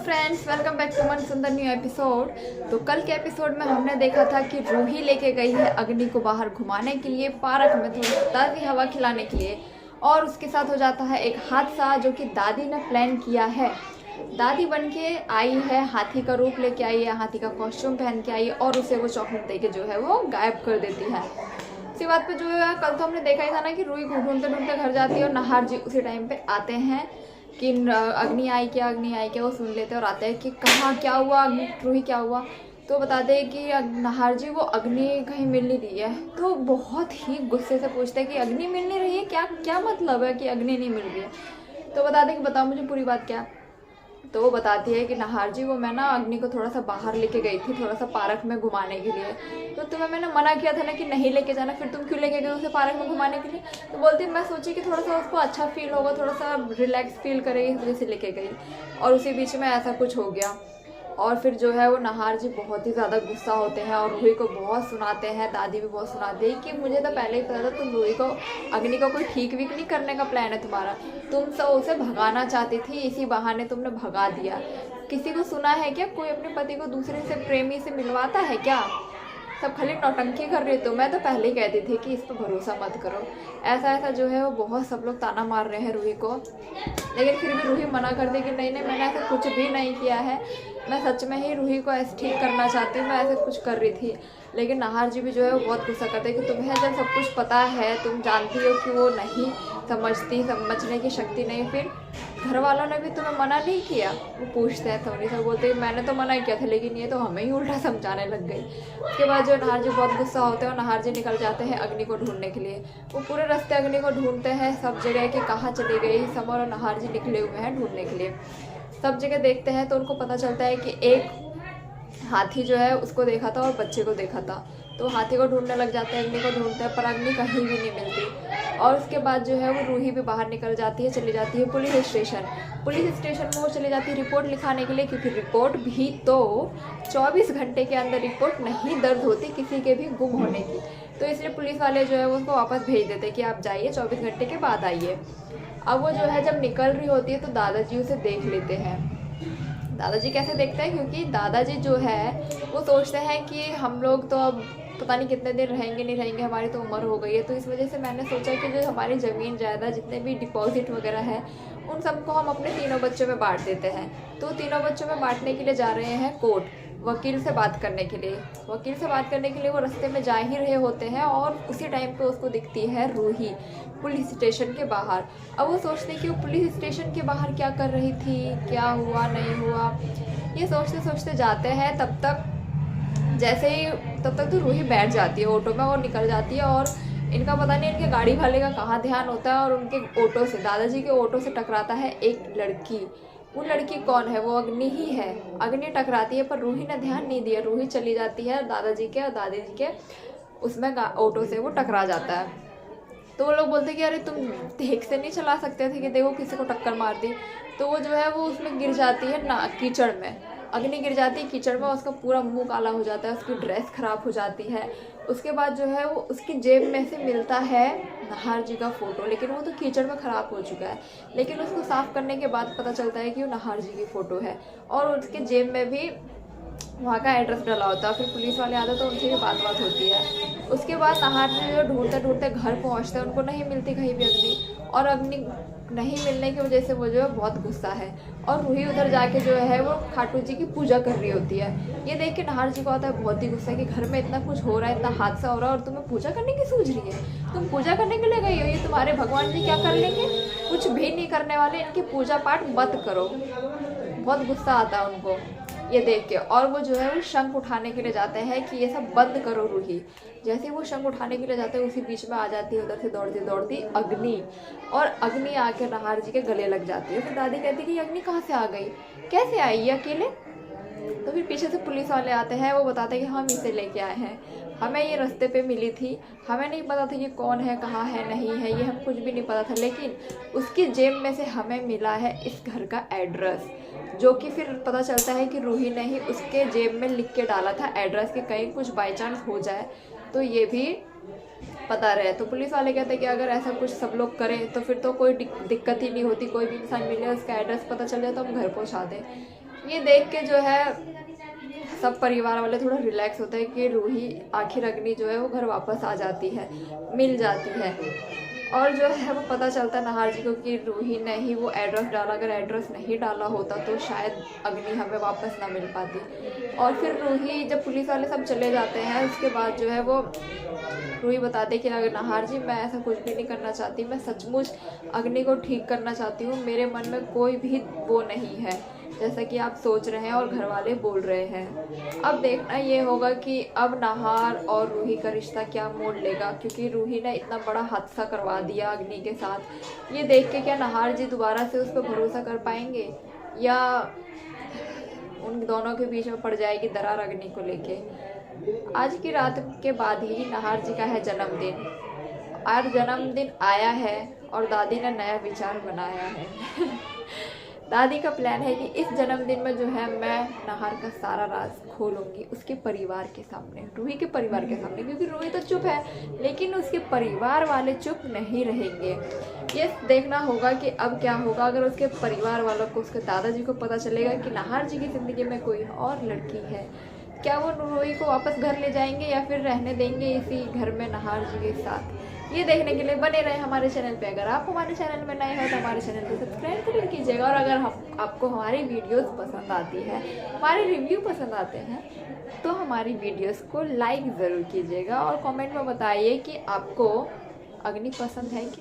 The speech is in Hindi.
Friends, welcome back to one सुंदर न्यू एपिसोड। तो कल के एपिसोड में हमने देखा था कि रूही लेके गई है अग्नि को बाहर घुमाने के लिए, पार्क में थोड़ी ताज़ी हवा खिलाने के लिए, और उसके साथ हो जाता है एक हादसा जो कि दादी ने प्लान किया है। दादी बन के आई है, हाथी का रूप लेके आई है, हाथी का कॉस्ट्यूम पहन के आई है और उसे वो चॉकलेट दे के जो है वो गायब कर देती है। इसी बात पे जो है कल तो हमने देखा ही था ना कि रूही ढूंढते ढूंढते घर जाती है और नाहर जी उसी टाइम पे आते हैं कि अग्नि आई क्या, अग्नि आई क्या। वो सुन लेते हैं और आते हैं कि कहाँ क्या हुआ, अग्नि रूही क्या हुआ। तो बताते हैं कि नाहर जी वो अग्नि कहीं मिल नहीं रही है। तो बहुत ही गुस्से से पूछते हैं कि अग्नि मिल नहीं रही है, क्या क्या मतलब है कि अग्नि नहीं मिल रही है। तो बताते हैं कि बताओ मुझे पूरी बात क्या। तो वो बताती है कि नाहर जी वो मैं ना अग्नि को थोड़ा सा बाहर लेके गई थी, थोड़ा सा पार्क में घुमाने के लिए। तो तुम्हें मैंने मना किया था ना कि नहीं लेके जाना, फिर तुम क्यों लेके गए उसे पार्क में घुमाने के लिए। तो बोलती मैं सोची कि थोड़ा सा उसको अच्छा फील होगा, थोड़ा सा रिलैक्स फील करेगी, इस वजह से लेके गई। और उसी बीच में ऐसा कुछ हो गया। और फिर जो है वो नाहर जी बहुत ही ज़्यादा गुस्सा होते हैं और रूही को बहुत सुनाते हैं, दादी भी बहुत सुनाती है कि मुझे तो पहले ही पता था तुम रूही को अग्नि को कोई ठीक वीक नहीं करने का प्लान है तुम्हारा, तुम सब उसे भगाना चाहती थी, इसी बहाने तुमने भगा दिया। किसी को सुना है क्या कोई अपने पति को दूसरे से प्रेमी से मिलवाता है क्या? सब खाली नौटंकी कर रही। तो मैं तो पहले ही कहती थी कि इस पर भरोसा मत करो, ऐसा ऐसा जो है वो बहुत सब लोग ताना मार रहे हैं रूही को। लेकिन फिर भी रूही मना कर दी कि नहीं नहीं मैंने ऐसा कुछ भी नहीं किया है, मैं सच में ही रूही को ऐसे ठीक करना चाहती हूँ, मैं ऐसा कुछ कर रही थी। लेकिन नाहर जी भी जो है वो बहुत गुस्सा करते हैं कि तुम्हें जब सब कुछ पता है, तुम जानती हो कि वो नहीं समझने की शक्ति नहीं, फिर घर वालों ने भी तुम्हें मना नहीं किया। वो पूछते हैं थोड़ी सा, बोलते हैं मैंने तो मना किया था लेकिन ये तो हमें ही उल्टा समझाने लग गई। उसके बाद जो नाहर जी बहुत गुस्सा होते हैं और नाहर जी निकल जाते हैं अग्नि को ढूंढने के लिए। वो पूरे रास्ते अग्नि को ढूंढते हैं, सब जगह कि कहाँ चली गई। समर और नाहर जी निकले हुए हैं ढूंढने के लिए, सब जगह देखते हैं। तो उनको पता चलता है कि एक हाथी जो है उसको देखा था और बच्चे को देखा था। तो हाथी को ढूंढने लग जाते हैं, अग्नि को ढूंढते हैं, पर अग्नि कहीं भी नहीं मिलती। और उसके बाद जो है वो रूही भी बाहर निकल जाती है, चली जाती है पुलिस स्टेशन में वो चली जाती है रिपोर्ट लिखाने के लिए, क्योंकि रिपोर्ट भी तो 24 घंटे के अंदर रिपोर्ट नहीं दर्ज होती किसी के भी गुम होने की। तो इसलिए पुलिस वाले जो है वो उसको वापस भेज देते कि आप जाइए, 24 घंटे के बाद आइए। अब वो जो है जब निकल रही होती है तो दादाजी उसे देख लेते हैं। दादाजी कैसे देखते हैं, क्योंकि दादाजी जो है वो सोचते हैं कि हम लोग तो अब पता नहीं कितने दिन रहेंगे नहीं रहेंगे, हमारी तो उम्र हो गई है। तो इस वजह से मैंने सोचा कि जो हमारी ज़मीन जायदाद जितने भी डिपॉजिट वगैरह है उन सबको हम अपने तीनों बच्चों में बांट देते हैं। तो तीनों बच्चों में बांटने के लिए जा रहे हैं कोर्ट, वकील से बात करने के लिए। वकील से बात करने के लिए वो रास्ते में जा ही रहे होते हैं और उसी टाइम पे उसको दिखती है रूही पुलिस स्टेशन के बाहर। अब वो सोचते कि वो पुलिस स्टेशन के बाहर क्या कर रही थी, क्या हुआ नहीं हुआ, ये सोचते सोचते जाते हैं। तब तक तो रूही बैठ जाती है ऑटो में और निकल जाती है। और इनका पता नहीं इनके गाड़ी वाले का कहाँ ध्यान होता है और उनके ऑटो से, दादाजी के ऑटो से टकराता है एक लड़की। वो लड़की कौन है? वो अग्नि ही है। अग्नि टकराती है पर रूही ने ध्यान नहीं दिया, रूही चली जाती है दादाजी के और दादी जी के उसमें ऑटो से वो टकरा जाता है। तो वो लोग बोलते हैं कि अरे तुम देख से नहीं चला सकते थे कि देखो किसी को टक्कर मार दी। तो वो जो है वो उसमें गिर जाती है ना कीचड़ में, अग्नि गिर जाती है कीचड़ में, उसका पूरा मुंह काला हो जाता है, उसकी ड्रेस खराब हो जाती है। उसके बाद जो है वो उसकी जेब में से मिलता है नाहर जी का फ़ोटो, लेकिन वो तो कीचड़ में ख़राब हो चुका है। लेकिन उसको साफ़ करने के बाद पता चलता है कि वो नाहर जी की फ़ोटो है और उसके जेब में भी वहाँ का एड्रेस डाला होता है। फिर पुलिस वाले आते तो उनसे भी बात होती है। उसके बाद नाहर जी जो ढूंढते ढूंढते घर पहुँचते हैं, उनको नहीं मिलती कहीं भी अग्नि, और अग्नि नहीं मिलने की वजह से वो जो है बहुत गुस्सा है। और रूही उधर जाके जो है वो खाटू जी की पूजा कर रही होती है। ये देख के नाहर जी को आता है बहुत ही गुस्सा कि घर में इतना कुछ हो रहा है, इतना हादसा हो रहा है और तुम्हें पूजा करने की सूझ रही है, तुम पूजा करने के लिए गई हो, ये तुम्हारे भगवान जी क्या कर लेंगे, कुछ भी नहीं करने वाले, इनकी पूजा पाठ मत करो। बहुत गुस्सा आता है उनको ये देख के। और वो जो है वो शंख उठाने के लिए जाते हैं कि ये सब बंद करो रूही। जैसे वो शंख उठाने के लिए जाते हैं उसी बीच में आ जाती है उधर से दौड़ती दौड़ती अग्नि, और अग्नि आके नाहर जी के गले लग जाती है। फिर दादी कहती है कि अग्नि कहाँ से आ गई, कैसे आई ये अकेले? तो फिर पीछे से पुलिस वाले आते हैं, वो बताते हैं कि हम इसे लेके आए हैं, हमें ये रास्ते पे मिली थी, हमें नहीं पता था कि कौन है, कहाँ है, नहीं है, ये हम कुछ भी नहीं पता था, लेकिन उसकी जेब में से हमें मिला है इस घर का एड्रेस, जो कि फिर पता चलता है कि रूही ने ही उसके जेब में लिख के डाला था एड्रेस, कि कहीं कुछ बाई चांस हो जाए तो ये भी पता रहे। तो पुलिस वाले कहते हैं कि अगर ऐसा कुछ सब लोग करें तो फिर तो कोई दिक्कत ही नहीं होती, कोई भी इंसान मिले उसका एड्रेस पता चल जाए तो हम घर पहुंचा दें। ये देख के जो है सब परिवार वाले थोड़ा रिलैक्स होते हैं कि रूही आखिर अग्नि जो है वो घर वापस आ जाती है, मिल जाती है। और जो है वो पता चलता है नाहर जी को कि रूही ने ही वो एड्रेस डाला, अगर एड्रेस नहीं डाला होता तो शायद अग्नि हमें वापस ना मिल पाती। और फिर रूही जब पुलिस वाले सब चले जाते हैं उसके बाद जो है वो रूही बताते कि अगर नाहर जी मैं ऐसा कुछ भी नहीं करना चाहती, मैं सचमुच अग्नि को ठीक करना चाहती हूँ, मेरे मन में कोई भी वो नहीं है जैसा कि आप सोच रहे हैं और घर वाले बोल रहे हैं। अब देखना ये होगा कि अब नाहर और रूही का रिश्ता क्या मोड़ लेगा, क्योंकि रूही ने इतना बड़ा हादसा करवा दिया अग्नि के साथ। ये देख के क्या नाहर जी दोबारा से उस पर भरोसा कर पाएंगे या उन दोनों के बीच में पड़ जाएगी दरार अग्नि को लेके। आज की रात के बाद ही नाहर जी का है जन्मदिन। आज जन्मदिन आया है और दादी ने नया विचार बनाया है। दादी का प्लान है कि इस जन्मदिन में जो है मैं नाहर का सारा राज खोलूंगी उसके परिवार के सामने, रूही के परिवार के सामने, क्योंकि रूही तो चुप है लेकिन उसके परिवार वाले चुप नहीं रहेंगे। ये देखना होगा कि अब क्या होगा अगर उसके परिवार वालों को, उसके दादाजी को पता चलेगा कि नाहर जी की ज़िंदगी में कोई और लड़की है। क्या वो रूही को वापस घर ले जाएंगे या फिर रहने देंगे इसी घर में नाहर जी के साथ। ये देखने के लिए बने रहे हमारे चैनल पे। अगर आप हमारे चैनल में नए हो तो हमारे चैनल को सब्सक्राइब जरूर कीजिएगा। और अगर आपको हमारी वीडियोस पसंद आती है, हमारे रिव्यू पसंद आते हैं, तो हमारी वीडियोस को लाइक ज़रूर कीजिएगा और कमेंट में बताइए कि आपको अग्नि पसंद है कि